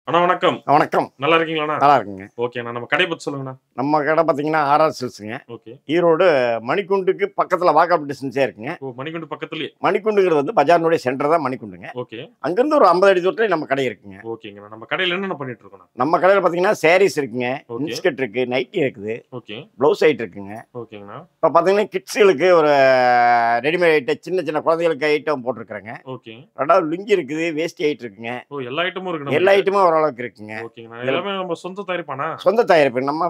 அண்ணா வணக்கம். வணக்கம். நல்லா இருக்கீங்களாண்ணா? நல்லா இருக்குங்க. ஓகேண்ணா. நம்ம கடைய பத்தி சொல்லுங்கண்ணா. நம்ம கடை பார்த்தீங்கன்னா, ஆர்ஆர் சில்க்ஸுங்க. ஓகே. ஈரோடு மணிக்குண்டுக்கு பக்கத்தில வாக்கப் டிஸ்டன்ஸே இருக்குங்க. ஓ! மணிகண்ட பக்கத்திலேயே. மணிக்குண்டுங்கிறது வந்து பஜாரினுடைய சென்டர் தான் மணிக்குண்டுங்க. ஓகே. அங்கேருந்து ஒரு 50 அடி தூரத்தில நம்ம கடை இருக்குங்க. ஓகேங்கண்ணா. நம்ம கடையில என்னென்ன பண்ணிட்டு இருக்கோம்ண்ணா? நம்ம கடையில பார்த்தீங்கன்னா, சாரீஸ் இருக்குங்க, ஓகே. இன்ஸ்கர்ட் இருக்கு, நைட்டி இருக்குது, ஓகே. ப்ளவுஸ் ஐட்டம் இருக்குங்க. ஓகேங்கண்ணா. இப்போ பார்த்தீங்கன்னா, கிட்ஸுகளுக்கு ஒரு ரெடிமேட் ஐட்டம் சின்ன சின்ன குழந்தைகளுக்கு ஐட்டம் போட்டிருக்கிறேங்க. ஓகே. 2வது லுங்கி இருக்குது, வேஷ்டி ஐட்டம் இருக்குங்க. ஓ! எல்லா ஐட்டமும் இருக்கு எல்லா நம்மகிட்ட. ஐட்டமும் ஓரளவுக்கு இருக்குங்க. ஓகேங்கண்ணா. எல்லாமே நம்ம சொந்த தயாரிப்பாண்ணா? சொந்த தயாரிப்பு. நம்ம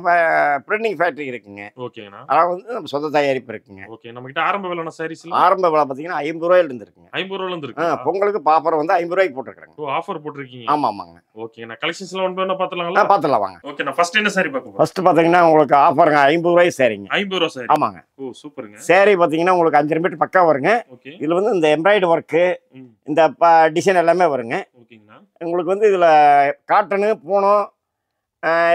பிரிண்டிங் ஃபேக்டரி இருக்குங்க. ஓகேங்கண்ணா. அதனால வந்து நம்ம சொந்த தயாரிப்பு இருக்குங்க. ஓகே. நம்மகிட்ட ஆரம்ப விலைண்ணா சாரீஸ்ல? ஆரம்ப விலை பார்த்தீங்கன்னா, ரூ. 50 இருந்து இருக்குங்க. ரூ. 50ல இருக்கு. பொங்கலுக்கு பாப்பர் வந்து ரூ. 50 போட்டுருக்காங்க. ஓ! ஆஃபர் போட்டிருக்கீங்க. ஆமாங்க. ஓகேண்ணா. கலெக்ஷன்ஸ்லாம் ஒன் பை ஒன்னா பாத்துடலாங்களா? பார்த்துடலாம் வாங்க. ஓகேண்ணா. ஃபர்ஸ்ட் என்ன சாரி பார்க்க போறோம்? ஃபர்ஸ்ட் பார்த்தீங்கன்னா உங்களுக்கு ஆஃபருங்க ரூ. 50 சாரிங்க. ரூ. 50 சாரி. ஆமாங்க. ஓ! சூப்பருங்க. சாரி பார்த்தீங்கன்னா உங்களுக்கு 5 மீட்டர் பக்கா வருங்க. ஓகே. இதுல வந்து இந்த எம்ப்ராய்டரி ஒர்க்கு, ம். இந்த டிசைன் எல்லாமே வருங்க. ஓகேங்கண்ணா. உங்களுக்கு வந்து இதுல காட்டனு, பூனம்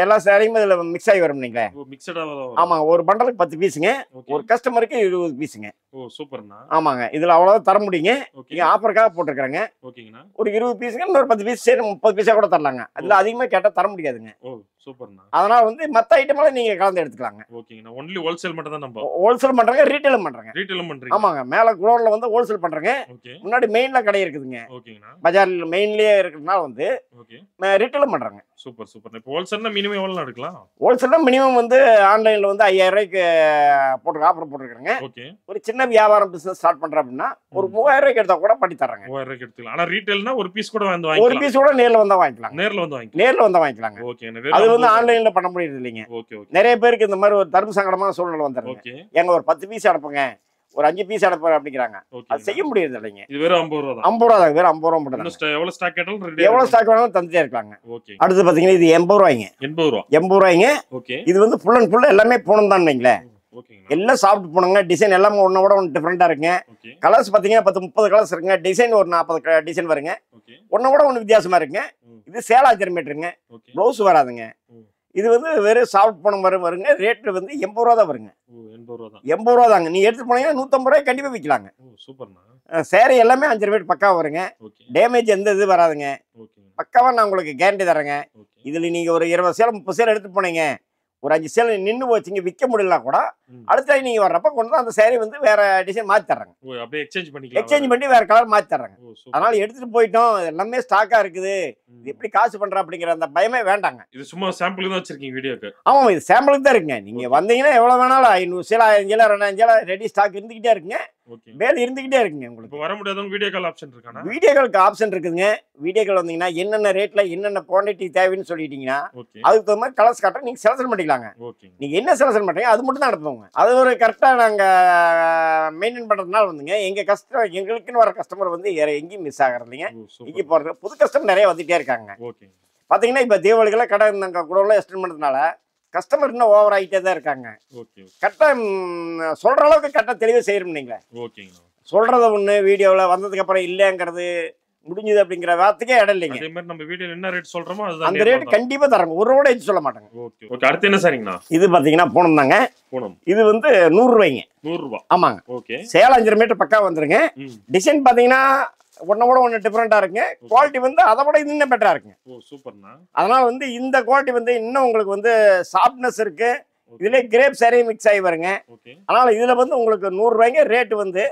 எல்லா சாரியுமே இதுல மிக்ஸ் ஆகி வரும் நீங்களே. ஓ! மிக்ஸடா வரும். ஆமாங்க. ஒரு பண்டலுக்கு 10 பீஸுங்க. ஓகே. ஒரு கஸ்டமருக்கு 20 பீஸுங்க. ஓ! சூப்பர்ண்ணா. ஆமாங்க. இதுல அவ்வளவுதான் தர முடியுங்க. ஓகே. நீங்க ஆஃபருக்காக போட்டிருக்காங்க. ஓகேங்கண்ணா. ஒரு 20 பீஸுங்க, இன்னொரு 10 பீஸ் சரி 30 பீஸா கூட தரலாங்க. அதுல அதிகமா கேட்டா தர முடியாதுங்க. ஓ! சூப்பர்ண்ணா. அதனால வந்து மத்த ஐட்டமெல்லாம் நீங்க கலந்து எடுத்துக்கலாங்க. ஓகேங்கண்ணா. ஒன்லி ஹோல்சேல் மட்டும் தான் நம்ப. ஹோல்சேல் பண்றாங்க, ரீட்டெயிலும் பண்றாங்க. ரீட்டெயிலும் பண்றீங்க. ஆமாங்க. மேல குடோன்ல வந்து ஹோல்சேல் பண்றாங்க. ஓகே. முன்னாடி மெயின்ல கடை இருக்குதுங்க. ஓகேங்கண்ணா. பஜார்ல மெயின்லயே இருக்கிறதுனால வந்து ஓகே. ரீட்டெயிலும் பண்றாங்க. Super super. இப்போ ஹோல்சேல்னா மினிமம் எவ்வளவு எடுக்கலாம்? ஹோல்சேல்ல மினிமம் வந்து ஆன்லைன்ல வந்து ரூ. 5000 போட்டு ஆஃபர் போட்டுருக்காங்க. ஓகே. ஒரு சின்ன வியாபாரம் பிசினஸ் ஸ்டார்ட் பண்ற அப்படின்னா ஒரு ரூ. 3000 எடுத்தா கூட பண்ணி தர்றாங்க. 3000 எடுத்துக்கலாம். ஆனா ரீட்டெயில்னா ஒரு பீஸ் கூட வந்து ஒரு வாங்கிக்கலாம். பீஸ் கூட நேர்ல வந்தா வாங்கிக்கலாம். நேர்ல வந்து வாங்கிக்கலாம். நேர்ல வந்தா வாங்கிக்கலாங்க. ஓகேண்ணா. அது வந்து வெறும் ஆன்லைன்ல பண்ண முடியறது இல்லைங்க. Okay okay. நிறைய பேருக்கு இந்த மாதிரி ஒரு தர்ம சங்கடமான சூழ்நிலை வந்துடுங்க. ஓகே. ஏங்க ஒரு 10 பீஸ் அனுப்புங்க, ஒரு 5 பீஸ் அனுப்புறேன் அப்படிங்கிறாங்க. அது செய்ய ஓகே. முடியறது இல்லைங்க. இது வெறும் 50 ரூபாய் தான். 50 ரூபா தான். வெறும் 50 ரூபா மட்டும் இன்னும் தான். எவ்வளவு ஸ்டாக் கேட்டாலும் ரெடியா எவ்வளவு இருக்கும். ஸ்டாக் வேணாலும் தந்துட்டே இருக்காங்க. ஓகே. அடுத்து பாத்தீங்கன்னா இது 80 ரூபாய்ங்க. 80 ரூபாய். 80 ரூபாய்ங்க. ஓகே. இது வந்து ஃபுல் அண்ட் ஃபுல் எல்லாமே பூனம் தான் வைங்களேன். ஓகேங்கண்ணா. எல்லாம் சாஃப்ட் பூனங்க. டிசைன் எல்லாமே ஒண்ணு கூட ஒன்று டிஃப்ரெண்டா இருக்குங்க. ஓகே. கலர்ஸ் பாத்தீங்கன்னா 10 30 கலர்ஸ் இருக்குங்க. டிசைன் ஒரு 40 டிசைன் வருங்க. ஓகே. ஒண்ணு கூட ஒண்ணு வித்தியாசமா இருக்குங்க. ம். இது சேலா மீட்டருங்க. ஓகே. ப்ளவுஸ் வராதுங்க. ம். இது வந்து வெறும் சாஃப்ட் பூனம் வருங்க. ரேட் வந்து 80 ரூபா தான் வருங்க. ஓ 80 ரூபாய் தான். 80 ரூபா தாங்க. நீங்க எடுத்து போனீங்கன்னா 150 ரூபாய்க்கு கண்டிப்பா விற்கலாங்க. ஓ சூப்பர்ண்ணா. சேரீ எல்லாமே 5 மீட்டர் பக்கா வருங்க. ஓகே. டேமேஜ் எந்த இது வராதுங்க. ஓகேங்க. பக்காவா நான் உங்களுக்கு கேரண்டி தரேங்க. ஓகே. இதுல நீங்க ஒரு 20 சேலை 30 சேலை எடுத்து போனீங்க, ஒரு 5 சேலை நின்னு போச்சுங்க, விற்க முடியலனா கூட ம். அடுத்த டைம் நீங்க வர்றப்ப கொண்டு வந்து அந்த சேரீ வந்து வேற டிசைன் மாத்தி தர்றாங்க. ஓ அப்படியே எக்ஸ்சேஞ்ச் பண்ணிக்கலாம். எக்ஸ்சேஞ்ச் பண்ணி வேற கலர் மாத்தி தர்றாங்க. ஓ சூப்பர். அதனால எடுத்துட்டு போயிட்டோம், எல்லாமே ஸ்டாக்கா இருக்குது, ம். இது எப்படி காசு பண்றா அப்படிங்கிற அந்த பயமே வேண்டாங்க. இது சும்மா சாம்பிளுக்கு தான் வச்சிருக்கீங்க வீடியோக்கு. ஆமாம், இது சாம்பிளுக்கு தான் இருக்குங்க. நீங்க வந்தீங்கன்னா எவ்வளவு வேணாலும் 500 சேலை 1000 சேலை 2000 சேலை ரெடி ஸ்டாக் இருந்துகிட்டே இருக்குங்க. ஓகே. வேலை இருந்துகிட்டே இருக்குங்க உங்களுக்கு. இப்போ வர முடியாதவங்க வீடியோ கால் ஆப்ஷன் இருக்கானா? வீடியோ காலுக்கு ஆப்ஷன் இருக்குதுங்க. வீடியோ கால் வந்தீங்கன்னா என்னென்ன ரேட்ல என்னென்ன குவான்டிட்டி தேவைன்னு சொல்லிட்டீங்கன்னா ஓகே. அதுக்கு தகுந்த மாதிரி கலர்ஸ் காட்ட நீங்க செலக்ஷன் பண்ணிக்கலாங்க. ஓகேங்க. நீங்க என்ன செலக்ஷன் பண்றீங்க அது மட்டும் தான் அனுப்புவோங்க. அது ஒரு கரெக்டா நாங்க மெயின்டைன் பண்றதுனால வந்துங்க எங்க கஸ்டமர் எங்களுக்குன்னு வர கஸ்டமர் வந்து வேற எங்கேயும் மிஸ் ஆகிறது இல்லைங்க. ஓ இங்கே சூப்பர். போறது புது கஸ்டமர் நிறைய வந்துட்டே இருக்காங்க. ஓகேங்க. பாத்தீங்கன்னா இப்ப தீபாவளிக்கெல்லாம் கடை நாங்க குடோன்ல எக்ஸ்டெண்ட் பண்ணதுனால கஸ்டமர் இன்னும் ஓவர் ஆகிட்டே தான் இருக்காங்க. ஓகே. கரெக்டா சொல்ற அளவுக்கு கரெக்டா தெளிவாக செய்யணும். நீங்க ஓகேங்க. சொல்றத ஒண்ணு வீடியோவில் வந்ததுக்கு அப்புறம் இல்லைங்கிறது முடிஞ்சது அப்படிங்கிற வார்த்தைக்கே இடம் இல்லைங்க. அதே மாதிரி நம்ம வீடியோல என்ன ரேட் சொல்றோமோ அதுதான் அந்த ரேட் கண்டிப்பா தராங்க. ஒரு ரூபா எச்சு சொல்ல மாட்டாங்க. ஓகே. ஓகே. அடுத்து என்ன சாரிங்கண்ணா? இது பாத்தீங்கன்னா பூனம் தாங்க. பூனம். இது வந்து 100 ரூபாய்ங்க. 100 ரூபாய். ஆமாங்க. ஓகே. சேலை 5 மீட்டர் பக்கா வந்துருங்க. ம். டிசைன் பாத்தீங்கன்னா ஒன்னோட ஒன்று டிஃப்ரெண்டா இருக்குங்க. குவாலிட்டி வந்து அதை விட இது இன்னும் பெட்டரா இருக்குங்க. ஓ சூப்பர்ண்ணா. அதனால வந்து இந்த குவாலிட்டி வந்து இன்னும் உங்களுக்கு வந்து சாஃப்ட்னஸ் இருக்கு. ஓகே. இதுல கிரேப் சாரி மிக்ஸ் ஆகி வருங்க. ஓகே. அதனால இதுல வந்து உங்களுக்கு 100 ரூபாய்ங்க ரேட் வந்து.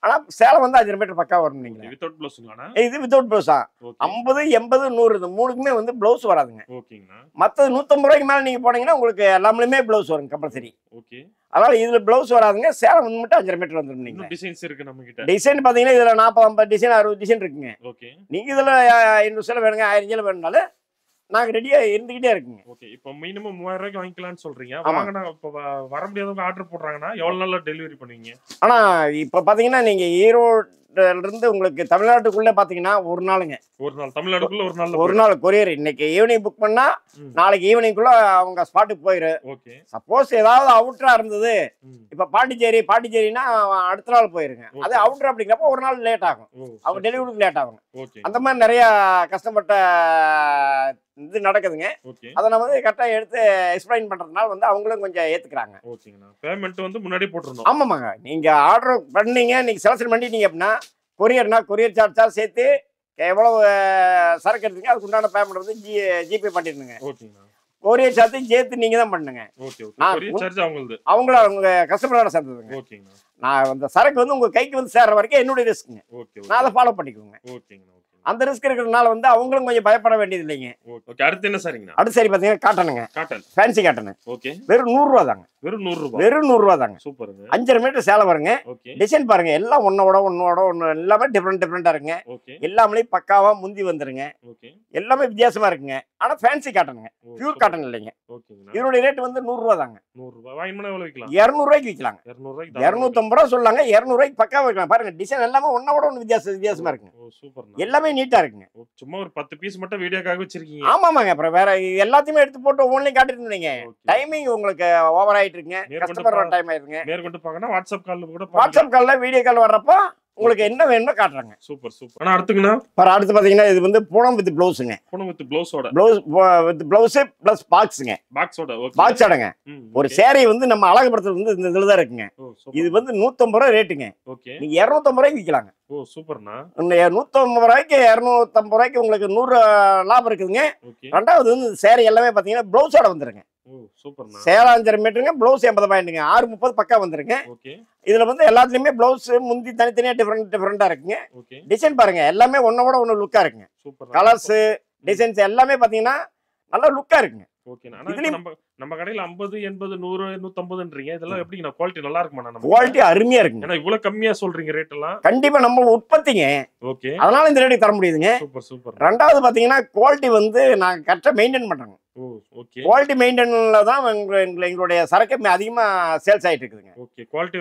ஆனா சேலை வந்து 5 மீட்டர் பக்கா வரும். நீங்க வித்தவுட் ப்ளவுஸ்ங்களாண்ணா? இது வித்தவுட் ப்ளவுஸ் தான். ஓகே. 50 80 100 இது மூணுக்குமே வந்து ப்ளவுஸ் வராதுங்க. ஓகேங்கண்ணா. மற்றது 150 ரூபாய்க்கு மேல நீங்க போனீங்கன்னா உங்களுக்கு எல்லாமே ப்ளவுஸ் வரும் கம்பல்சரி. ஓகே. அதனால இதுல ப்ளவுஸ் வராதுங்க. சேலை வந்து மட்டும் 5 மீட்டர் வந்துடும். நீங்க இன்னும் டிசைன்ஸ் இருக்கு நம்ம கிட்ட. டிசைன் பாத்தீங்கன்னா இதுல 40 50 டிசைன் 60 டிசைன் இருக்குங்க. ஓகே. நீங்க இதுல 500 சேலை வேணுங்க 1000 சேலை வேணும்னாலும் நாங்க ரெடியா இருந்துகிட்டே இருக்குங்க. ஓகே. இப்போ மினிமம் 3000 ரூபாய்க்கு வாங்கிக்கலாம்னு சொல்றீங்க. ஆமா. வாங்கனா இப்போ வர முடியாதவங்க ஆர்டர் போடுறாங்கன்னா எவ்வளவு நாள்ல டெலிவரி பண்ணுவீங்க? ஆனா இப்ப பாத்தீங்கன்னா நீங்க ஈரோடுல இருந்து உங்களுக்கு தமிழ்நாட்டுக்குள்ள பாத்தீங்கன்னா ஒரு நாளுங்க. ஒரு நாள் தமிழ்நாடுக்குள்ள ஒரு நாள்ல ஒரு நாள் கொரியர். இன்னைக்கு ஈவினிங் புக் பண்ணா ம். நாளைக்கு ஈவினிங்குள்ள அவங்க ஸ்பாட்டுக்கு போயிரு. ஓகே. சப்போஸ் ஏதாவது அவுட்டரா இருந்தது, ம். இப்ப பாண்டிச்சேரினா அடுத்த நாள் போயிருங்க. அது ஓகே. அவுட்டர் அப்படிங்கிறப்ப ஒரு நாள் லேட் ஆகும். ஓ அவங்க டெலிவரிக்கு லேட் ஆகும். ஓகே. அந்த மாதிரி நிறைய கஷ்டப்பட்ட இது நடக்குதுங்க. ஓகே. அதை நம்ம வந்து கரெக்டாக எடுத்து எக்ஸ்பிளைன் பண்றதுனால வந்து அவங்களும் கொஞ்சம் ஏத்துக்கிறாங்க. ஓகேங்கண்ணா. பேமெண்ட் வந்து முன்னாடியே போட்டுறணும். ஆமாமாங்க. நீங்க ஆர்டர் பண்ணீங்க, நீங்க செலக்ஷன் பண்ணிட்டீங்க அப்படின்னா கொரியர்னா கொரியர் சார்ஜ் சேர்த்து எவ்வளவு சரக்கு இருக்குங்க அதுக்கு உண்டான பேமெண்ட் வந்து ஜிபே பண்ணிருந்துங்க. ஓகேங்கண்ணா. கொரியர் சார்ஜ் சேர்த்து நீங்க தான் பண்ணுங்க. Okay okay. நான் கொரியர் சார்ஜ் அவங்களுது. அவங்க கஸ்டமரோட சேர்ந்ததுங்க. ஓகேங்கண்ணா. நான் அந்த சரக்கு வந்து உங்க கைக்கு வந்து சேர்ற வரைக்கும் என்னுடைய ரிஸ்க்குங்க. Okay okay. நான் அதை ஃபாலோ பண்ணிக்குவேங்க. ஓகேங்கண்ணா. அந்த ரிஸ்க் இருக்கிறதுனால வந்து அவங்களும் கொஞ்சம் பயப்பட வேண்டியது இல்லைங்க. ஓகே. அடுத்து என்ன சாரிங்கண்ணா? அடுத்து சரி பாத்தீங்கன்னா காட்டனுங்க. காட்டன். Fancy cotton. ஓகே. வெறும் 100 ரூபா தாங்க. வெறும் 100 ரூபாய். வெறும் 100 ரூபா தாங்க. சூப்பருங்க. 5.5 மீட்டர் சேலை பாருங்க. ஓகே. டிசைன் பாருங்க எல்லாம் ஒன்னோட ஒன்னு எல்லாமே டிஃபரெண்டா இருக்குங்க. ஓகே. எல்லாமே பக்காவா முந்தி வந்துருங்க. ஓகே. எல்லாமே வித்தியாசமா இருக்குங்க. ஆனா ஃபேன்சி காட்டனுங்க. பியூர் காட்டன் இல்லைங்க. ஓகேங்கண்ணா. இதனுடைய ரேட் வந்து 100 ரூபா தாங்க. 100 ரூபாய். வாங்கினா எவ்வளவு விக்கலாம்? 200 ரூபாய்க்கு விக்கலாங்க. 200 ரூபாய்க்கு. 250 ரூபா சொல்லாங்க. 200 ரூபாய்க்கு பக்காவா விக்கலாம். பாருங்க டிசைன் எல்லாமே ஒன்னு வித்தியாசமா இருக்குங்க. ஓ சூப்பர்ண்ணா. எல்லாமே நீட்டா இருக்குங்க. சும்மா ஒரு 10 பீஸ் மட்டும் வீடியோக்காக வச்சிருக்கீங்க. ஆமாமாங்க. அப்புறம் வேற எல்லாத்தையுமே எடுத்து போட்டு ஒவ்வொன்றையும் காட்டிட்டு இருந்தீங்க. டைமிங் உங்களுக்கு ஓவர் ஆயிட்டு இருக்குங்க. கஸ்டமர் டைம் ஆயிருங்க. மேற்கொண்டு பார்க்கணும் வாட்ஸ்அப் கால்ல கூட வாட்ஸ்அப் கால்ல வீடியோ கால் வர்றப்போ உங்களுக்கு என்ன வேணுமோ காட்டுறாங்க. Super super. ஆனா அடுத்துங்கண்ணா அடுத்து பாத்தீங்கன்னா இது வந்து பூனம் வித் ப்ளவுஸுங்க. பூனம் வித் ப்ளவுஸோட. வித் ப்ளவுஸ் பிளஸ் பாக்ஸுங்க. பாக்ஸோட. ஓகே. பாக்ஸ் அடங்க. ஒரு சேரி வந்து நம்ம அழகுபடுத்துறது வந்து இந்த இதுல தான் இருக்குங்க. இது வந்து 150 ரூபாய் ரேட்டுங்க. ஓகே. நீங்க 250 ரூபாய்க்கு விக்கலாங்க. ஓ சூப்பர்ண்ணா. 150 ரூபாய்க்கு 250 ரூபாய்க்கு உங்களுக்கு 100 லாபம் இருக்குதுங்க. ஓகே. ரெண்டாவது வந்து சேரி எல்லாமே பாத்தீங்கன்னா ப்ளவுஸோட வந்துருங்க. ஓ சூப்பர்ண்ணா. சேலை 5.5 மீட்டருங்க. ப்ளவுஸ் 80 பாயிண்ட்டுங்க. 630 பக்கா வந்துருங்க. ஓகே. இதுல வந்து எல்லாத்துலயுமே ப்ளவுஸ் முந்தி தனித்தனியா டிஃபரெண்டா இருக்குங்க. ஓகே. டிசைன் பாருங்க எல்லாமே ஒன்னு லுக்கா இருக்குங்க. சூப்பர். கலர்ஸ் டிசைன்ஸ் எல்லாமே பாத்தீங்கன்னா நல்ல லுக்கா இருக்குங்க. ஓகேண்ணா. ஆனா நம்ம கடையில 50 80 100 150ன்றீங்க. இதெல்லாம் எப்படிங்கண்ணா குவாலிட்டி நல்லா இருக்குமா? நம்ம குவாலிட்டி அருமையா இருக்குங்க. ஏன்னா இவ்வளவு கம்மியா சொல்றீங்க ரேட் எல்லாம். கண்டிப்பா நம்ம உற்பத்திங்க. ஓகே. அதனால இந்த ரேட்டுக்கு தர முடியுதுங்க. Super super. ரெண்டாவது பாத்தீங்கன்னா குவாலிட்டி வந்து நான் கரெக்டா மெயின்டைன் பண்றேங்க. ஓ ஓகே. குவாலிட்டி மெயின்டைன்ல தான் எங்களுடைய சரக்கு அதிகமா சேல்ஸ் ஆயிட்டு இருக்குதுங்க. ஓகே. குவாலிட்டி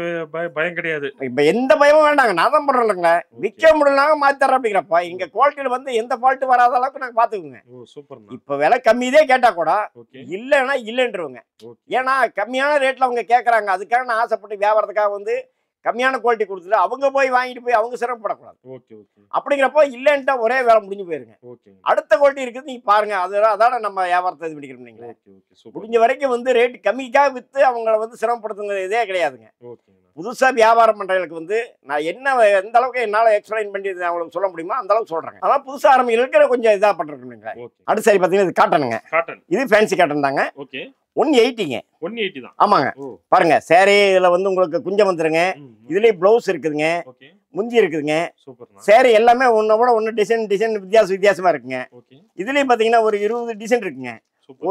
பயம் கிடையாது. இப்ப எந்த பயமும் வேண்டாங்க. நான் தான் பண்றேன் இல்லைங்களா. விற்க முடியலனாங்க மாத்தி தரேன் அப்படிங்கிறப்ப இங்க குவாலிட்டியில வந்து எந்த ஃபால்ட் வராத அளவுக்கு நாங்க பாத்துக்கோங்க. ஓ சூப்பர்ண்ணா. இப்ப விலை கம்மியதே கேட்டா கூட ஓகே. இல்லைன்னா இல்லைன்றவங்க. ஓகே. ஏன்னா கம்மியான ரேட்ல அவங்க கேட்கறாங்க. அதுக்காக நான் ஆசைப்பட்டு வியாபாரத்துக்காக வந்து கம்மியான குவாலிட்டி கொடுத்துட்டு அவங்க போய் வாங்கிட்டு போய் அவங்க சிரமப்படக்கூடாது. Okay okay. அப்படிங்கிறப்போ இல்லைன்ட்டா ஒரே வேலை முடிஞ்சு போயிருங்க. ஓகே. அடுத்த குவாலிட்டி இருக்குது நீங்க பாருங்க. அதான நம்ம வியாபாரத்தை இது பண்ணிக்கிறோம். நீங்க ஓகே ஓகே. சூப்பர். முடிஞ்ச வரைக்கும் வந்து ரேட் கம்மிக்காக வித்து அவங்கள வந்து சிரமப்படுத்துங்க இதே கிடையாதுங்க. ஓகேங்க. புதுசா வியாபாரம் பண்றவங்களுக்கு வந்து நான் எந்த அளவுக்கு என்னால எக்ஸ்பிளைன் பண்ணி அவங்களுக்கு சொல்ல முடியுமோ அந்த அளவுக்கு சொல்றேன். அதான் புதுசா ஆரம்பிக்கிறதுக்கு கொஞ்சம் இதா பண்றேன். ஓகே. அடுத்து சரி பாத்தீங்கன்னா இது காட்டனுங்க. காட்டன். இது ஃபேன்சி காட்டன் தாங்க. ஓகே. 180ங்க. 180 தான். ஆமாங்க. பாருங்க சேரி இதுல வந்து உங்களுக்கு குஞ்சம் வந்துருங்க. இதுலயே ப்ளவுஸ் இருக்குதுங்க. ஓகே. முந்தி இருக்குதுங்க. சூப்பர்ண்ணா. சேரி எல்லாமே ஒன்னோட ஒன்னு டிசைன் வித்தியாசமா இருக்குங்க. ஓகே. இதுலயும் பாத்தீங்கன்னா ஒரு 20 டிசைன் இருக்குங்க.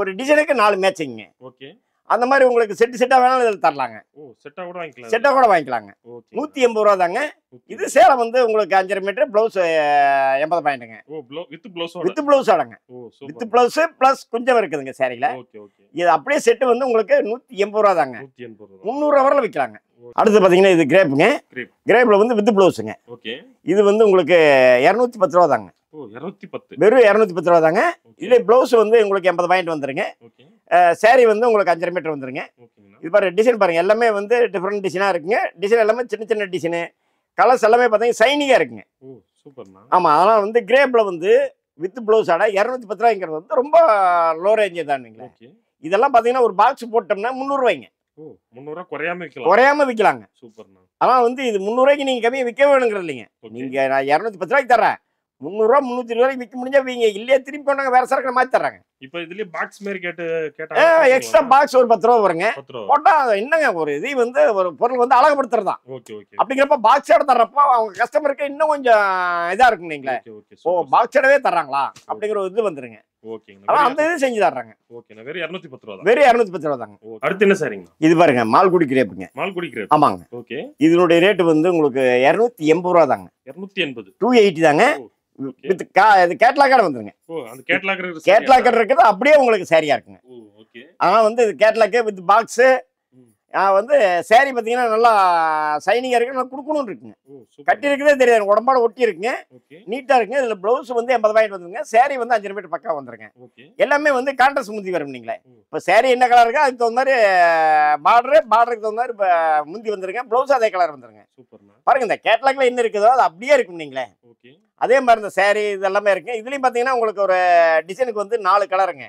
ஒரு டிசைனுக்கு 4 மேட்சிங்க. ஓகே. அந்த மாதிரி உங்களுக்கு செட்டா வேணாலும் இதில் தரலாங்க. ஓ செட்டா கூட வாங்கிக்கலாம். செட்டா கூட வாங்கிக்கலாங்க. 180 ரூபா தாங்க. இது சேலை வந்து உங்களுக்கு 5.5 மீட்டர் ப்ளவுஸ் 80 பாயிண்ட்டுங்க. Oh with blouse. With blouse ஆடங்க. Oh super. With blouse plus குஞ்சம் இருக்குதுங்க சேரியில. Okay okay. இது அப்படியே செட் வந்து உங்களுக்கு 180 ரூபா தாங்க. 180 ரூபா. 300 ரூபாய்ல விற்கலாங்க. அடுத்து பாத்தீங்கன்னா இது கிரேப்புங்க. கிரேப்ல வந்து வித் ப்ளவுஸுங்க. ஓகே. இது வந்து உங்களுக்கு 210 ரூபா தாங்க. ஓ 210. வெறும் 210 ரூபா தாங்க. இதுல ப்ளவுஸ் வந்து உங்களுக்கு 80 பாயிண்ட் வந்துருங்க. ஓகே. சாரி வந்து உங்களுக்கு 5.5 மீட்டர் வந்துருங்க. ஓகேங்க. இது பாருங்க டிசைன் பாருங்க எல்லாமே வந்து டிஃபரெண்ட் டிசைனா இருக்குங்க. டிசைன் எல்லாமே சின்ன டிசைனு. கலர்ஸ் எல்லாமே பாத்தீங்கன்னா ஷைனிங்கா இருக்குங்க. ஓ சூப்பர்ண்ணா. ஆமா அதனால வந்து கிரேப்ல வந்து வித் ப்ளவுஸ் ஆட 210 ரூபாய்ங்கிறது வந்து ரொம்ப லோ ரேஞ்ச் தானுங்களா. ஓகே. இதெல்லாம் பாத்தீங்கன்னா ஒரு பாக்ஸ் போட்டோம்னா 300 ரூபாய்ங்க. ஓ 300 ரூபாய் குறையாம விற்கலாங்க. சூப்பர்ண்ணா. ஆனா வந்து இது 300 ரூபாய்க்கு நீங்க கம்மியா விற்க வேணுங்கிறது இல்லைங்க. நீங்க நான் 210 ரூபாய்க்கு தர்றேன். 300 ரூபா 320 ரூபாய்க்கு விற்க முடிஞ்சா வீங்க. இல்லையே திருப்பி கொண்டாங்க வேற சரக்கு மாத்தி தர்றாங்க. இப்போ இதுலயே பாக்ஸ் மாதிரி கேட்டா எக்ஸ்ட்ரா பாக்ஸ் ஒரு 10 ரூபா வருங்க. 10 ரூபாய் போட்டா என்னங்க ஒரு இது வந்து ஒரு பொருள் வந்து அழகுபடுத்துறது தான். Okay okay. அப்படிங்கிறப்ப பாக்ஸ் எடை தர்றப்போ அவங்க கஸ்டமருக்கு இன்னும் கொஞ்சம் இதா இருக்கும் நீங்களே. Okay okay. ஓ பாக்ஸ் எடவே தர்றாங்களா அப்படிங்கிற ஒரு இது வந்துருங்க. ஓகேங்க. ஆனா அந்த இது செஞ்சு தர்றாங்க. ஓகேங்க. வெறும் 210 ரூபாய் தான். வெறும் 210 ரூபாய் தாங்க. அடுத்து என்ன சாரிங்க? இது பாருங்க மால்குடி கிரேப்புங்க. மால்குடி கிரேப். ஆமாங்க. ஓகே. இதனுடைய ரேட் வந்து உங்களுக்கு 280 ரூபாய் தாங்க. 280. 280 தாங்க. இது கேட்லாக் வந்துருங்க. ஓ அந்த கேட்லாக் இருக்குது அப்படியே உங்களுக்கு சாரியா இருக்குங்க. ஓ ஓகே. ஆனா வந்து இது கேட்லாக் வித் பாக்ஸ் வந்து சாரி பாத்தீங்கன்னா நல்லா ஷைனிங்கா இருக்கு. நல்லா குடுக்கணும் இருக்குங்க. கட்டி இருக்குதே தெரியாது. உடம்போட ஒட்டி இருக்குங்க. நீட்டா இருக்குங்க. இதுல ப்ளவுஸ் வந்து 80 பாயிண்ட் வந்துருங்க. சாரி வந்து 5 மீட்டர் பக்கா வந்துருங்க. எல்லாமே வந்து கான்ட்ராஸ்ட் முந்தி வரும். நீங்களே இப்ப சாரி என்ன கலர் இருக்கோ அதுக்கு தகுந்த மாதிரி பார்டருக்கு தகுந்த மாதிரி முந்தி வந்துருங்க. ப்ளவுஸ் அதே கலர் வந்துருங்க. பாருங்க இந்த கேட்லாக்ல என்ன இருக்குதோ அது அப்படியே இருக்கும். நீங்களே அதே மாதிரி இந்த சாரி இது எல்லாமே இருக்கு. இதுலயும் பாத்தீங்கன்னா உங்களுக்கு ஒரு டிசைனுக்கு வந்து 4 கலருங்க.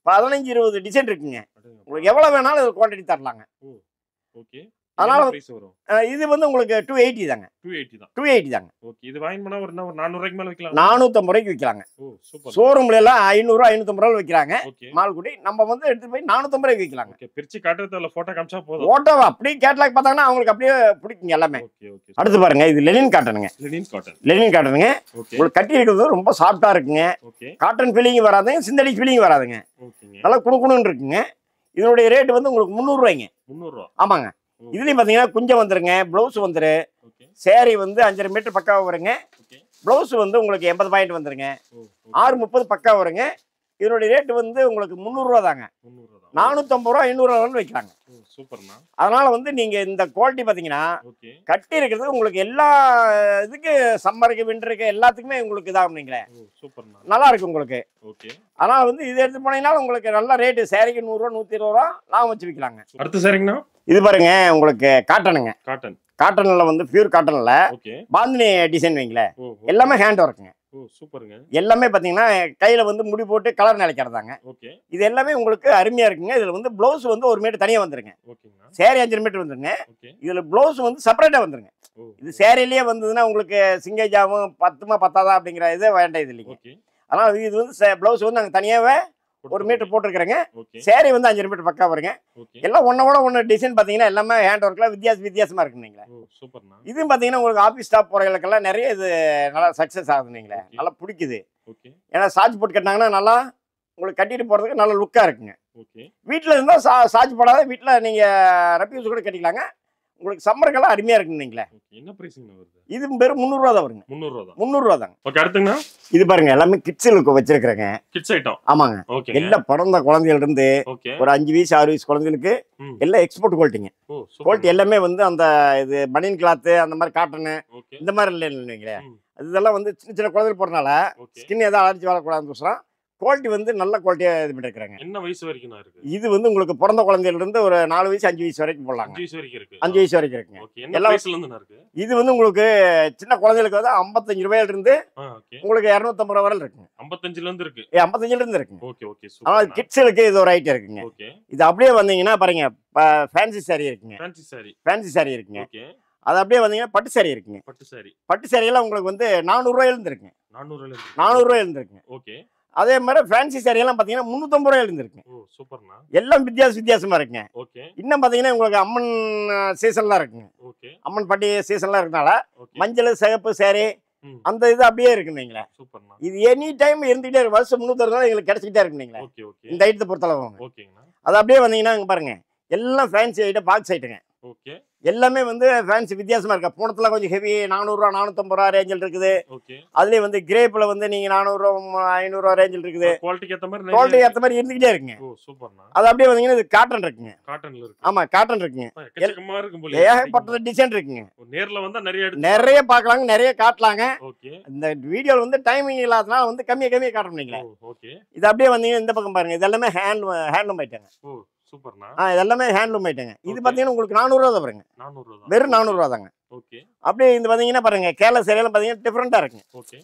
15-20 டிசைன் இருக்குங்க. உங்களுக்கு எவ்வளவு வேணாலும் குவான்டிட்டி தரலாங்க. அதனால பிரைஸ் வரும்? இது வந்து உங்களுக்கு 280 தாங்க. 280 தான். 280 தாங்க. ஓகே. இது வாங்கி போனா ஒரு 400 ரூபாய்க்கு மேல விக்கலாம். 450 ரூபாய்க்கு விற்கலாங்க. ஓ சூப்பர். ஷோரூம்ல எல்லாம் 500 550 ரூபாய் விற்கிறாங்க. ஓகே. மால்குடி நம்ம வந்து எடுத்து போய் 450 ரூபாய்க்கு விற்கலாங்க. ஓகே. பிரிச்சு காட்டுறதுல போட்டோ காமிச்சா போதும். போட்டோ அப்படியே கேட்டலாக் பார்த்தாங்கன்னா அவங்களுக்கு அப்படியே பிடிக்குங்க எல்லாமே. Okay okay. அடுத்து பாருங்க, இது லெனின் காட்டனுங்க. Linen cotton. லெனின் காட்டனுங்க. ஓகே. உங்களுக்கு கட்டி இருக்கிறது ரொம்ப சாஃப்டா இருக்குங்க. ஓகே. காட்டன் ஃபீலிங் வராதுங்க, சிந்தடிக் ஃபீலிங் வராதுங்க. ஓகேங்க. நல்லா குணுகுணுன்னு இருக்குங்க. இதனுடைய ரேட் வந்து உங்களுக்கு 300 ரூபாய்ங்க. 300 ரூபாய். ஆமாங்க. இதுலயும் பாத்தீங்கன்னா குஞ்சம் வந்துருங்க, பிளவுஸ் வந்துரு, ஓகே. சேரீ வந்து 5.5 மீட்டர் பக்காவா வருங்க. ஓகே. பிளவுஸ் வந்து உங்களுக்கு 80 பாயிண்ட் வந்துருங்க. 630 பக்கா வருங்க. இதனுடைய ரேட் வந்து உங்களுக்கு 300 ரூபா தாங்க. 300 தான். 450 ரூபா 500 ரூபான்னு வைக்கிறாங்க. சூப்பர்ண்ணா. அதனால வந்து நீங்க இந்த குவாலிட்டி பாத்தீங்கன்னா ஓகே. கட்டி இருக்கிறது உங்களுக்கு எல்லா இதுக்கு சம்மருக்கு விண்டருக்கு எல்லாத்துக்குமே உங்களுக்கு இதாகுங்களே. சூப்பர்ண்ணா. நல்லா இருக்கு உங்களுக்கு. ஓகே. ஆனா வந்து இது எடுத்து போனீங்கன்னா உங்களுக்கு நல்ல ரேட்டு, சேரீக்கு 100 ரூபா 120 ரூபா லாபம் வச்சு விற்கலாங்க. அடுத்த சாரிங்கண்ணா? இது பாருங்க உங்களுக்கு காட்டனுங்க. காட்டன். காட்டன்ல வந்து பியூர் காட்டன்ல ஓகே. பாந்தினி டிசைன் வைங்களேன். ஓ எல்லாமே ஹேண்ட் ஒர்க்குங்க. ஓ சூப்பருங்க. எல்லாமே பாத்தீங்கன்னா கையில வந்து முடி போட்டு கலர் நினைக்கிறதாங்க. ஓகே. இது எல்லாமே உங்களுக்கு அருமையா இருக்குங்க. இதுல வந்து பிளவுஸ் வந்து 1 மீட்டர் தனியா வந்துருங்க. ஓகேங்கண்ணா. சேரீ 5 மீட்டர் வந்துருங்க. ஓகே. இதுல பிளவுஸ் வந்து செப்பரேட்டா வந்துருங்க. ஓ. இது சேரீலயே வந்ததுன்னா உங்களுக்கு சிங்கேஜாவும் 10 பத்தாதா அப்படிங்கிற இது வேண்டாம் இது இல்லைங்க. ஓகே. அதனால இது வந்து பிளவுஸ் வந்து நாங்க தனியாவே 1 மீட்டர் போட்டிருக்கிறேங்க. ஓகே. சேரீ வந்து 5 மீட்டர் பக்கா வருங்க. ஓகே. எல்லாம் ஒன்னோட ஒன்று டிசைன் பாத்தீங்கன்னா எல்லாமே ஹேண்ட் ஒர்க்ல வித்தியாசமா இருக்குங்களா. ஓ சூப்பர்ண்ணா. இதுவும் பாத்தீங்கன்னா உங்களுக்கு ஆபீஸ் ஸ்டாஃப் போறவங்களுக்கெல்லாம் நிறைய இது நல்லா சக்சஸ் ஆகுதுங்களே. நல்லா பிடிக்குது. ஓகே. ஏன்னா சார்ஜ் போட்டு கட்டினாங்கன்னா நல்லா உங்களுக்கு கட்டிட்டு போறதுக்கு நல்ல லுக்கா இருக்குங்க. ஓகே. வீட்டில் இருந்தால் சார்ஜ் போடாத வீட்டில் நீங்க ரஃப்யூஸ் கூட கட்டிக்கலாங்க. உங்களுக்கு சம்மருக்கெல்லாம் அருமையா இருக்குங்களே. என்ன பிரைஸ்ங்க வருது? இது வெறும் 300 ரூபா தான் வருங்க. 300 ரூபா தான். 300 ரூபா தாங்க. ஓகே. அடுத்துங்கண்ணா? இது பாருங்க எல்லாமே கிட்ஸுக்கு வச்சிருக்கிறேங்க. Kids item. ஆமாங்க. ஓகே. எல்லாம் பிறந்த குழந்தைகள் இருந்து ஓகே. ஒரு 5 வயசு 6 வயசு குழந்தைகளுக்கு எல்லாம் எக்ஸ்போர்ட் குவாலிட்டிங்க. ஓ சூப்பர். குவாலிட்டி எல்லாமே வந்து அந்த இது பனியன் கிளாத் அந்த மாதிரி காட்டனு ஓகே. இந்த மாதிரி இல்லைங்களே. இதெல்லாம் வந்து சின்ன சின்ன குழந்தைகள் போறதுனால ஓகே. ஸ்கின் ஏதாவது அலர்ஜி வரக்கூடாதுன்னு குவாலிட்டி வந்து நல்ல குவாலிட்டியா இது பண்ணிருக்காங்க. என்ன வயசு வரைக்கும் இருக்கு? இது வந்து உங்களுக்கு பிறந்த குழந்தையில இருந்து ஒரு 4 வயசு 5 வயசு வரைக்கும் போடலாங்க. 5 வயசு வரைக்கும் இருக்கு. 5 வயசு வரைக்கும் இருக்குங்க. ஓகே. என்ன பிரைஸ்ல இருந்து இருக்கு? இது வந்து உங்களுக்கு சின்ன குழந்தைகளுக்கு வந்து 55 ரூபாயில இருந்து ஓகே. உங்களுக்கு 250 ரூபாய் வரை இருக்குங்க. 55ல இருந்து இருக்கு. 55ல இருந்து இருக்குங்க. ஓகே ஓகே ஆனா சூப்பர். கிட்ஸ்களுக்கு இது ஒரு ஐட்டம் இருக்குங்க. ஓகே. இது அப்படியே வந்தீங்கன்னா பாருங்க ஃபேன்சி சாரி இருக்குங்க. Fancy sorry. ஃபேன்சி சாரி இருக்குங்க. ஓகே. அது அப்படியே வந்தீங்கன்னா பட்டு சாரி இருக்குங்க. பட்டு சாரி. பட்டு சாரியெல்லாம் உங்களுக்கு வந்து 400 ரூபாயில இருந்து இருக்குங்க. 400ல இருந்து. 400 ரூபாயில இருந்து இருக்குங்க. ஓகே. அதே மாதிரி ஃபேன்சி சாரி எல்லாம் பாத்தீங்கன்னா 350 ரூபாயில இருந்து இருக்குங்க. ஓ சூப்பர்ண்ணா. எல்லாம் வித்தியாசமா இருக்குங்க. ஓகே. இன்னும் பாத்தீங்கன்னா உங்களுக்கு அம்மன் சீசன்லாம் இருக்குங்க. ஓகே. அம்மன் பண்டிகை சீசன்லாம் இருக்கனால ஓகே. மஞ்சள் சிகப்பு சாரி அந்த இது அப்படியே இருக்குங்களா. சூப்பர்ண்ணா. இது எனி டைம் இருந்துகிட்டே இருக்கு. வருஷம் 360 நாள் எங்களுக்கு கிடைச்சிக்கிட்டே இருக்குங்களா. Okay okay. இந்த ஐட்டத்தை பொறுத்தளவு ஓகேங்கண்ணா. அது அப்படியே வந்தீங்கன்னா இங்க பாருங்க எல்லாம் ஃபேன்சி ஐட்டம் பாக்ஸ் ஐட்டங்க. ஓகே. எல்லாமே வந்து ஃபேன்சி வித்தியாசமா இருக்கு. பூனத்துல கொஞ்சம் ஹெவி 400 ரூபா 450 ரூபா ரேஞ்சில் இருக்குது. ஓகே. அதுலயே வந்து கிரேப்ல வந்து நீங்க 400 ரூபா 500 ரூபா ரேஞ்சில் இருக்குது. குவாலிட்டிக்கு ஏத்த மாதிரி குவாலிட்டி ஏத்த மாதிரி இருந்துகிட்டே இருக்குங்க. ஓ சூப்பர்ண்ணா. அது அப்படியே வந்தீங்கன்னா இது காட்டன் இருக்குங்க. காட்டன்ல இருக்கு. ஆமா காட்டன் இருக்குங்க. எக்கச்சக்கமா இருக்கும் போல. ஏகப்பட்ட டிசைன் இருக்குங்க. நேர்ல வந்தா நிறைய நிறைய பார்க்கலாங்க, நிறைய காட்டலாங்க. ஓகே. இந்த வீடியோல வந்து டைமிங் இல்லாதனால வந்து கம்மியா காட்ட முடியல. ஓகே. இது அப்படியே வந்தீங்கன்னா இந்த பக்கம் பாருங்க. இது எல்லாமே ஹேண்ட்லூம் ஐட்டங்க. ஓ சூப்பர்ண்ணா. இது எல்லாமே ஹேண்ட்லூம் ஐட்டங்க. இது பாத்தீங்கன்னா உங்களுக்கு 400 ரூபா தான் வருங்க. 400 ரூபா. வெறும் 400 ரூபா தாங்க. ஓகே. அப்படியே இந்த பாத்தீங்கன்னா பாருங்க கேரளா சேலையெல்லாம் பாத்தீங்கன்னா டிஃபரெண்டா இருக்குங்க. ஓகே.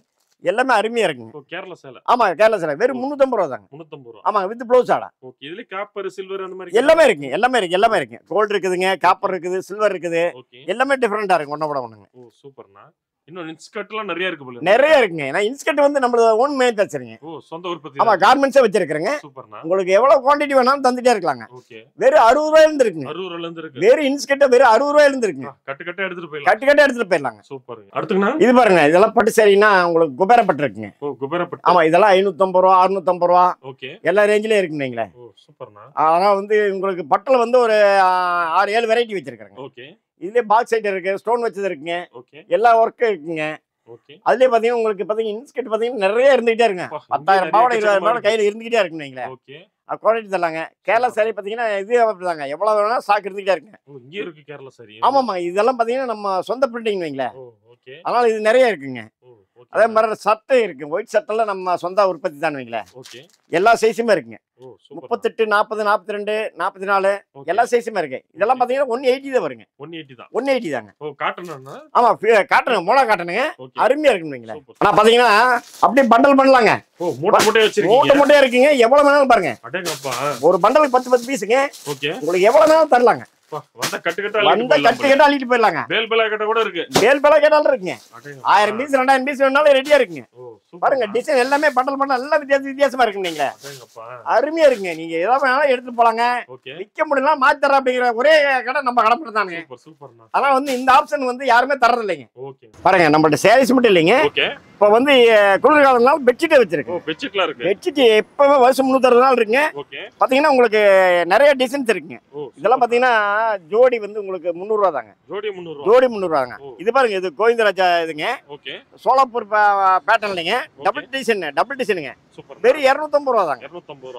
எல்லாமே அருமையா இருக்குங்க. ஓ கேரளா சேலை. ஆமா கேரளா சேலை வெறும் 350 ரூபா தாங்க. 350 ரூபா. ஆமா வித் ப்ளவுஸ் ஆடா. ஓகே. இதுல காப்பர் சில்வர் அந்த மாதிரி எல்லாமே இருக்குங்க. எல்லாமே இருக்கு. கோல்ட் இருக்குதுங்க, காப்பர் இருக்குது, சில்வர் இருக்குது. ஓகே. எல்லாமே டிஃபரெண்டா இருக்கு ஒண்ணோட ஒண்ணுங்க. ஓ சூப்பர்ண்ணா. இன்னும் இன்ஸ்கர்ட்லாம் நிறைய இருக்கு போல. நிறைய இருக்குங்க. நான் இன்ஸ்கர்ட் வந்து நம்மளோட ஓன் மேனுஃபேக்சரிங். ஓ சொந்த உற்பத்தி. ஆமா கார்மெண்ட்ஸே வச்சிருக்கேங்க. சூப்பர்ண்ணா. உங்களுக்கு எவ்வளவு குவாண்டிட்டி வேணாலும் தந்துட்டே இருக்கலாங்க. ஓகே. வெறும் 60 ரூபாயில இருந்து இருக்குங்க. 60 ரூபாயில இருந்து இருக்கு. வெறும் இன்ஸ்கர்ட் வெறும் 60 ரூபாயில இருந்து இருக்குங்க. கட்டு கட்டா எடுத்துட்டு போயிடலாம். கட்டு எடுத்துட்டு போயிடலாங்க. சூப்பர். அடுத்துங்கண்ணா? இது பாருங்க இதெல்லாம் பட்டு சாரினா உங்களுக்கு குபேரப்பட்டு இருக்குங்க. ஓ குபேரப்பட்டு. ஆமா இதெல்லாம் 550 ரூபா 650 ரூபா. ஓகே. எல்லா ரேஞ்சிலயும் இருக்குங்களே. ஓ சூப்பர்ண்ணா. ஆனா வந்து உங்களுக்கு பட்டுல வந்து ஒரு 6-7 வெரைட்டி வச்சிருக்காங்க. ஓகே. இதுலயே பாக்ஸ் ஐட்டம் இருக்கு, ஸ்டோன் வச்சது இருக்குங்க. ஓகே. எல்லா ஒர்க்கும் இருக்குங்க. ஓகே. அதுலயே பாத்தீங்கன்னா உங்களுக்கு பாத்தீங்கன்னா இன்ஸ்கர்ட் பாத்தீங்கன்னா நிறைய இருந்துகிட்டே இருக்குங்க. 10,000 பாவடை 20,000 பாவடை கையில இருந்துகிட்டே இருக்குங்களே. ஓகே. குவாலிட்டி தரலாங்க. கேரளா சாரி பாத்தீங்கன்னா இது அப்படிதாங்க. எவ்வளவு வேணா ஸ்டாக் இருந்துகிட்டே இருக்குங்க. ஓ இங்க இருக்கு கேரளா சாரி. ஆமாமா இதெல்லாம் பாத்தீங்கன்னா நம்ம சொந்த பிரிண்டிங் வைங்களே. ஓ ஓகே. அதனால இது நிறைய இருக்குங்க. ஓ ஓகே. அதே மாதிரி சட்டை இருக்கு. ஒயிட் சட்டெல்லாம் நம்ம சொந்த உற்பத்தி தான் வைங்களே. ஓகே. எல்லா சைஸுமே இருக்குங்க. ஓ சூப்பர். 38 40 42 44 எல்லா சைஸுமே இருக்கு. இதெல்லாம் பாத்தீங்கன்னா 180 தான் வருங்க. 180 தான். 180 தாங்க. ஓ காட்டனா? ஆமா காட்டனுங்க, மோளா காட்டனுங்க. ஓகே. அருமையா இருக்குங்களே. ஆனா பாத்தீங்கன்னா அப்படியே பண்டல் பண்ணலாங்க. ஓ மூட்டை மூட்டையா வச்சிருக்கீங்க. மூட்டை இருக்குங்க. எவ்வளவு வேணாலும் பாருங்க. அடேங்கப்பா. ஒரு பண்டலுக்கு 10 பீஸுங்க. ஓகே. உங்களுக்கு எவ்வளவு வேணாலும் தரலாங்க. வந்த கட்டு கட்டா அள்ளிட்டு போயிடலாங்க. பேல் பேலா கட்ட கூட இருக்கு. பேல் பேலா கேட்டாலும் இருக்குங்க. 1000 பீஸ் 2000 பீஸ் வேணாலும் ரெடியா இருக்குங்க. பாருங்க டிசைன் எல்லாமே பண்டல் எல்லாம் வித்தியாசமா இருக்குங்க. நீங்க அருமையா இருக்குங்க. நீங்க ஏதாவது வேணாலும் எடுத்துட்டு போலாங்க. விற்க முடியல மாத்தி தர அப்படிங்கிற ஒரே கடை நம்ம கடை மட்டும் தானுங்க. ஆனா வந்து இந்த ஆப்ஷன் வந்து யாருமே தரது இல்லைங்க. பாருங்க நம்மள்ட்ட சாரீஸ் மட்டும் இல்லைங்க. இப்ப வந்து குளிர்காலம்னால பெட்ஷீட்டே வச்சிருக்கு. பெட்ஷீட் எப்பவுமே வருஷம் 360 நாள் இருக்குங்க. பாத்தீங்கன்னா உங்களுக்கு நிறைய டிசைன்ஸ் இருக்குங்க. இதெல்லாம் பாத்தீங்கன்னா ஜோடி வந்து உங்களுக்கு 300 ரூபா தாங்க. ஜோடி 300 ரூபாங்க. இது பாருங்க இது கோவிந்தராஜா இதுங்க. சோலாப்பூர் பேட்டர்ன்லங்க. டபுள் டிசைனுங்க. வெறும் 250 ரூபா தாங்க.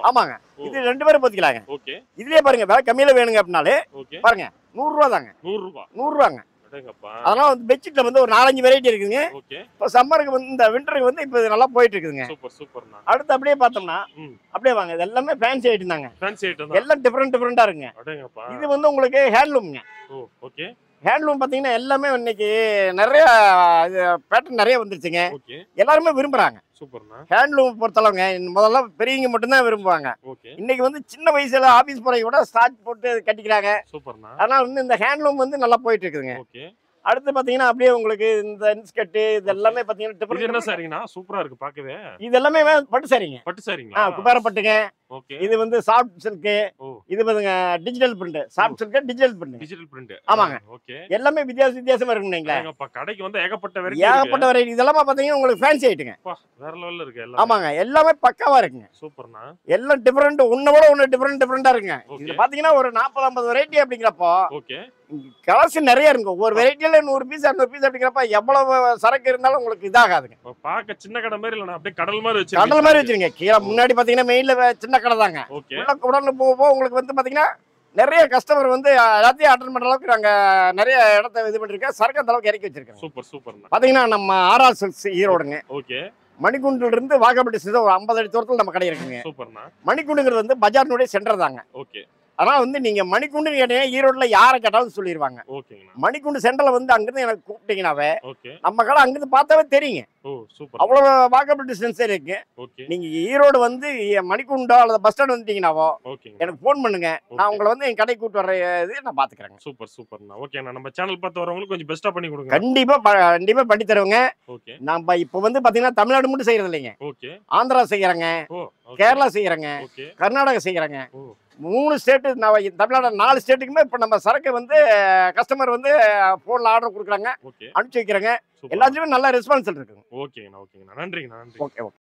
ஆமாங்க. இது 2 பேரும் போத்திக்கலாங்க. இதுலயே பாருங்க வேலை கம்மியில வேணுங்க அப்படின்னாலே பாருங்க 100 ரூபா தாங்க. 100 ரூபாங்க. அதனால வந்து பெட்ஷீட்ல வந்து ஒரு 4-5 வெரைட்டி இருக்குங்க. இப்போ சம்மருக்கு வந்து இந்த விண்டருக்கு வந்து இப்போ நல்லா போயிட்டு இருக்குதுங்க. அடுத்து அப்படியே பார்த்தோம்னா அப்படியே வாங்க. இது எல்லாமே ஃபேன்சி ஐட்டம் தாங்க. எல்லாம் டிஃபரெண்டா இருக்குங்க. இது வந்து உங்களுக்கு ஹேண்ட்லூம்ங்க. ஹேண்ட்லூம் பாத்தீங்கன்னா எல்லாமே இன்னைக்கு நிறைய பேட்டர்ன் நிறைய வந்துருச்சுங்க. எல்லாருமே விரும்புறாங்க. ஹேண்ட்லூம் பொறுத்தளவுங்க முதல்ல பெரியவங்க மட்டும்தான் விரும்புவாங்க. இன்னைக்கு வந்து சின்ன வயசுல ஆபீஸ் போறவங்க கூட ஸ்டார்ட் போட்டு கட்டிக்கிறாங்க. அதனால வந்து இந்த ஹேண்ட்லூம் வந்து நல்லா போயிட்டு இருக்குதுங்க. அடுத்து பாத்தீங்கன்னா அப்படியே உங்களுக்கு இந்த இன்ஸ்கர்ட் இது எல்லாமே பாத்தீங்கன்னா டிஃபரெண்ட் என்ன சாரிங்கனா சூப்பரா இருக்கு பார்க்கவே. இது எல்லாமே பட்டு சாரிங்க. குபேர பட்டுங்க. இது வந்து சாஃப்ட் சில்க். இது பாருங்க digital print. Soft silk digital print. ஆமாங்க. எல்லாமே வித்தியாசமா இருக்குங்களா. கடைக்கு வந்து ஏகப்பட்ட வெரைட்டி. இதெல்லாம் பாத்தீங்கன்னா உங்களுக்கு ஃபேன்சி ஐட்டங்க. வேற லெவல்ல இருக்கு எல்லாம். ஆமாங்க. எல்லாமே பக்காவா இருக்குங்க. சூப்பர்னா. எல்லாம் டிஃபரெண்ட் ஒண்ணோட ஒண்ணு டிஃபரெண்டா இருக்குங்க. இது பாத்தீங்கன்னா ஒரு 40-50 வெரைட்டி அப்படிங்கறப்போ கலெக்ஷன் நிறைய இருக்கு. ஒவ்வொரு வெரைட்டில 100 பீஸ் 200 பீஸ் அப்படிங்கறப்ப எவ்வளவு சரக்கு இருந்தாலும் உங்களுக்கு இதாகாதுங்க. பாக்க சின்ன கடை மாதிரி இல்ல அப்படியே கடல் மாதிரி வச்சிருங்க. கீழே முன்னாடி பாத்தீங்கன்னா மெயின்ல சின்ன கடை தாங்க. உடனே போக உங்களுக்கு வந்து பாத்தீங்கன்னா நிறைய கஸ்டமர் வந்து எல்லாத்தையும் அட்டெண்ட் பண்ற அளவுக்கு நாங்க நிறைய இடத்த இது பண்ணிருக்கோம். சரக்கு அந்த அளவுக்கு இறக்கி வச்சிருக்கோம். சூப்பர். பாத்தீங்கன்னா நம்ம ஆர்ஆர் சில்க்ஸ் ஈரோடுங்க. மணிக்குண்டுல இருந்து வாகப்பட்டி ஒரு 50 அடி தூரத்துல நம்ம கடை இருக்குங்க. மணிக்குண்டுங்கிறது வந்து பஜார்னுடைய சென்டர் தாங்க. ஆனா வந்து நீங்க மணிக்குண்டு கேட்டீங்க ஈரோடுல யாரை கேட்டாலும் சொல்லிடுவாங்க. மணிக்குண்டு சென்டர்ல வந்து அங்கிருந்து எனக்கு கூப்பிட்டீங்கன்னாவே நம்ம கடை அங்கிருந்து பார்த்தாவே தெரியுங்க. அவ்வளவு வாக்கபிள் டிஸ்டன்ஸ் இருக்கு. நீங்க ஈரோடு வந்து மணிக்குண்டோ அல்லது பஸ் ஸ்டாண்ட் வந்துட்டீங்கன்னாவோ எனக்கு போன் பண்ணுங்க. நான் உங்களை வந்து என் கடைக்கு கூட்டு வர்றது நான் பாத்துக்கிறேங்க. சூப்பர்ண்ணா. ஓகேண்ணா. நம்ம சேனல் பார்த்து வரவங்களுக்கு கொஞ்சம் பெஸ்டா பண்ணி கொடுங்க. கண்டிப்பா பண்ணி தருவேங்க. நம்ம இப்ப வந்து பாத்தீங்கன்னா தமிழ்நாடு மட்டும் செய்யறது இல்லைங்க. ஆந்திரா செய்யறங்க, கேரளா செய்யறங்க, கர்நாடகா செய்யறங்க. 3 ஸ்டேட் தமிழ்நாடு 4 ஸ்டேட்டுக்குமே இப்ப நம்ம சரக்கு வந்து கஸ்டமர் வந்து போன்ல ஆர்டர் கொடுக்குறாங்க, அனுப்பிச்சு வைக்கிறாங்க. எல்லாத்துலயுமே நல்ல ரெஸ்பான்ஸ் இருக்குங்க. ஓகேங்கண்ணா. நன்றிங்கண்ணா. ஓகே.